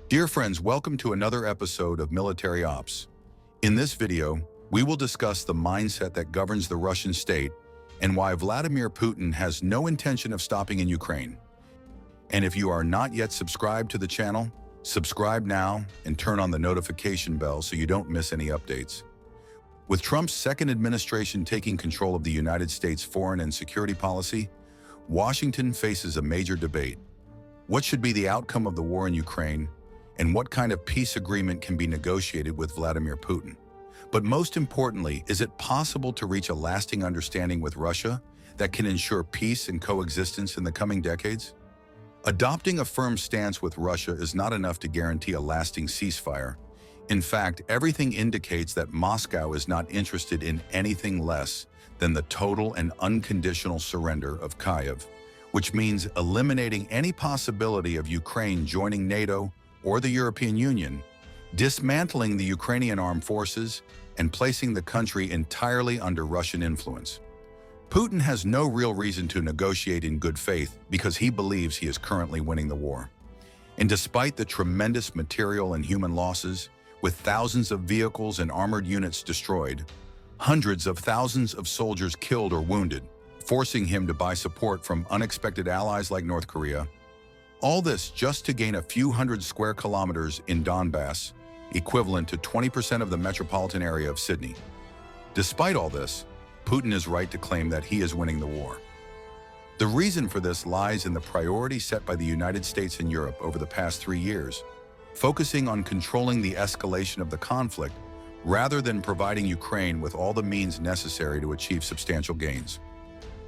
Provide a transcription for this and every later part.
Dear friends, welcome to another episode of Military Ops. In this video, we will discuss the mindset that governs the Russian state and why Vladimir Putin has no intention of stopping in Ukraine. And if you are not yet subscribed to the channel, subscribe now and turn on the notification bell so you don't miss any updates. With Trump's second administration taking control of the United States foreign and security policy, Washington faces a major debate. What should be the outcome of the war in Ukraine, and what kind of peace agreement can be negotiated with Vladimir Putin? But most importantly, is it possible to reach a lasting understanding with Russia that can ensure peace and coexistence in the coming decades? Adopting a firm stance with Russia is not enough to guarantee a lasting ceasefire. In fact, everything indicates that Moscow is not interested in anything less than the total and unconditional surrender of Kyiv, which means eliminating any possibility of Ukraine joining NATO or the European Union, dismantling the Ukrainian armed forces, and placing the country entirely under Russian influence. Putin has no real reason to negotiate in good faith because he believes he is currently winning the war. And despite the tremendous material and human losses, with thousands of vehicles and armored units destroyed, hundreds of thousands of soldiers killed or wounded, forcing him to buy support from unexpected allies like North Korea, all this just to gain a few hundred square kilometers in Donbass, equivalent to 20% of the metropolitan area of Sydney. Despite all this, Putin is right to claim that he is winning the war. The reason for this lies in the priority set by the United States and Europe over the past 3 years, focusing on controlling the escalation of the conflict rather than providing Ukraine with all the means necessary to achieve substantial gains.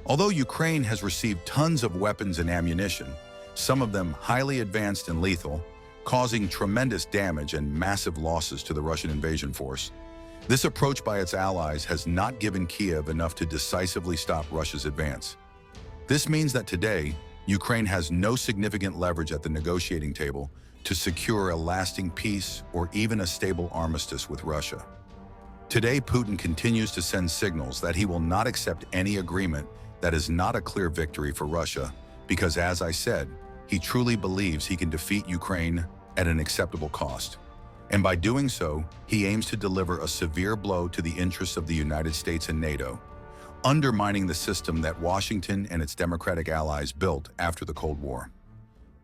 Although Ukraine has received tons of weapons and ammunition, some of them highly advanced and lethal, causing tremendous damage and massive losses to the Russian invasion force, this approach by its allies has not given Kyiv enough to decisively stop Russia's advance. This means that today, Ukraine has no significant leverage at the negotiating table to secure a lasting peace or even a stable armistice with Russia. Today, Putin continues to send signals that he will not accept any agreement that is not a clear victory for Russia because, as I said, he truly believes he can defeat Ukraine at an acceptable cost. And by doing so, he aims to deliver a severe blow to the interests of the United States and NATO, undermining the system that Washington and its democratic allies built after the Cold War.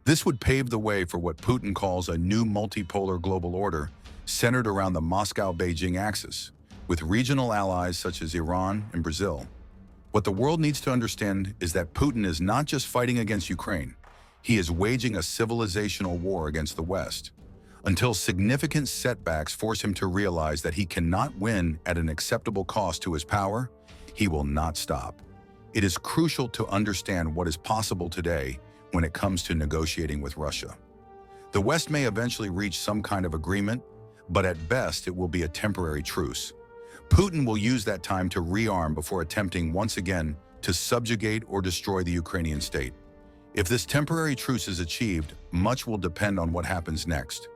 This would pave the way for what Putin calls a new multipolar global order centered around the Moscow-Beijing axis, with regional allies such as Iran and Brazil. What the world needs to understand is that Putin is not just fighting against Ukraine, he is waging a civilizational war against the West, until significant setbacks force him to realize that he cannot win at an acceptable cost to his power. He will not stop. It is crucial to understand what is possible today when it comes to negotiating with Russia. The West may eventually reach some kind of agreement, but at best it will be a temporary truce. Putin will use that time to rearm before attempting once again to subjugate or destroy the Ukrainian state. If this temporary truce is achieved, much will depend on what happens next.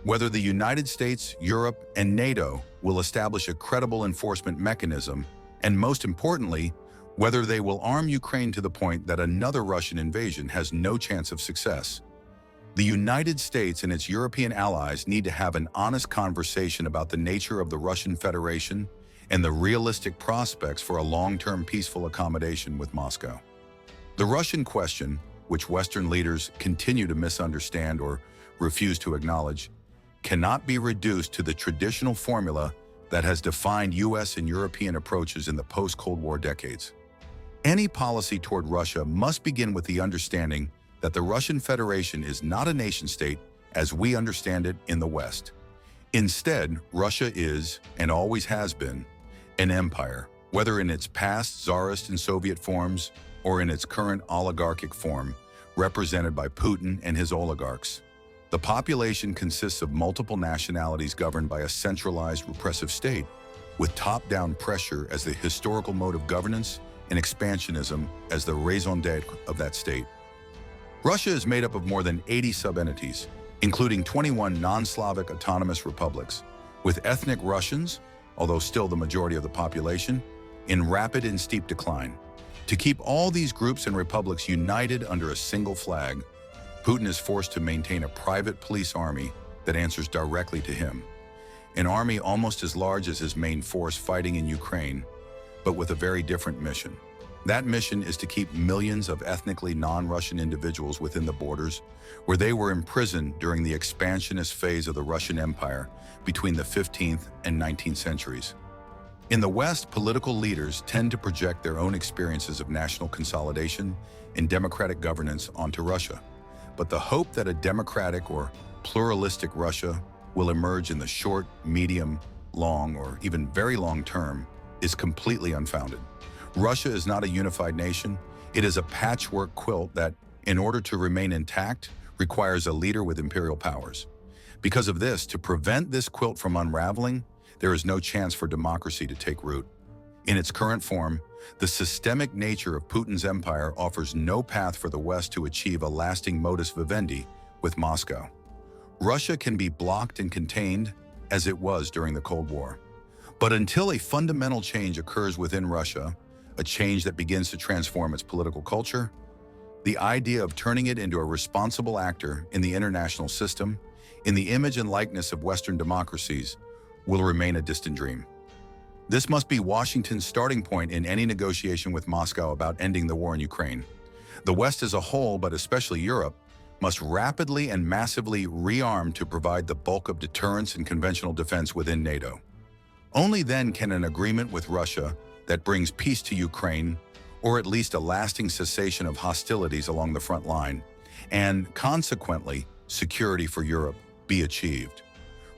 Whether the United States, Europe, and NATO will establish a credible enforcement mechanism, and most importantly, whether they will arm Ukraine to the point that another Russian invasion has no chance of success. The United States and its European allies need to have an honest conversation about the nature of the Russian Federation and the realistic prospects for a long-term peaceful accommodation with Moscow. The Russian question, which Western leaders continue to misunderstand or refuse to acknowledge, cannot be reduced to the traditional formula that has defined US and European approaches in the post-Cold War decades. Any policy toward Russia must begin with the understanding that the Russian Federation is not a nation-state as we understand it in the West. Instead, Russia is, and always has been, an empire, whether in its past Tsarist and Soviet forms or in its current oligarchic form, represented by Putin and his oligarchs. The population consists of multiple nationalities governed by a centralized repressive state, with top-down pressure as the historical mode of governance and expansionism as the raison d'etre of that state. Russia is made up of more than 80 sub-entities, including 21 non-Slavic autonomous republics, with ethnic Russians, although still the majority of the population, in rapid and steep decline. To keep all these groups and republics united under a single flag, Putin is forced to maintain a private police army that answers directly to him. An army almost as large as his main force fighting in Ukraine, but with a very different mission. That mission is to keep millions of ethnically non-Russian individuals within the borders, where they were imprisoned during the expansionist phase of the Russian Empire between the 15th and 19th centuries. In the West, political leaders tend to project their own experiences of national consolidation and democratic governance onto Russia. But the hope that a democratic or pluralistic Russia will emerge in the short, medium, long, or even very long term is completely unfounded. Russia is not a unified nation. It is a patchwork quilt that, in order to remain intact, requires a leader with imperial powers. Because of this, to prevent this quilt from unraveling, there is no chance for democracy to take root. In its current form, the systemic nature of Putin's empire offers no path for the West to achieve a lasting modus vivendi with Moscow. Russia can be blocked and contained, as it was during the Cold War. But until a fundamental change occurs within Russia, a change that begins to transform its political culture, the idea of turning it into a responsible actor in the international system, in the image and likeness of Western democracies, will remain a distant dream. This must be Washington's starting point in any negotiation with Moscow about ending the war in Ukraine. The West as a whole, but especially Europe, must rapidly and massively rearm to provide the bulk of deterrence and conventional defense within NATO. Only then can an agreement with Russia that brings peace to Ukraine, or at least a lasting cessation of hostilities along the front line, and consequently, security for Europe, be achieved.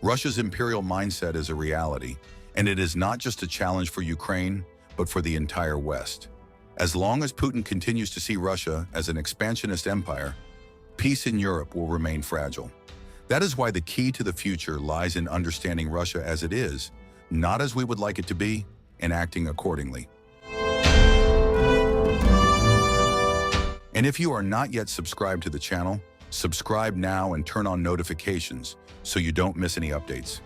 Russia's imperial mindset is a reality, and it is not just a challenge for Ukraine, but for the entire West. As long as Putin continues to see Russia as an expansionist empire, peace in Europe will remain fragile. That is why the key to the future lies in understanding Russia as it is, not as we would like it to be, and acting accordingly. And if you are not yet subscribed to the channel, subscribe now and turn on notifications so you don't miss any updates.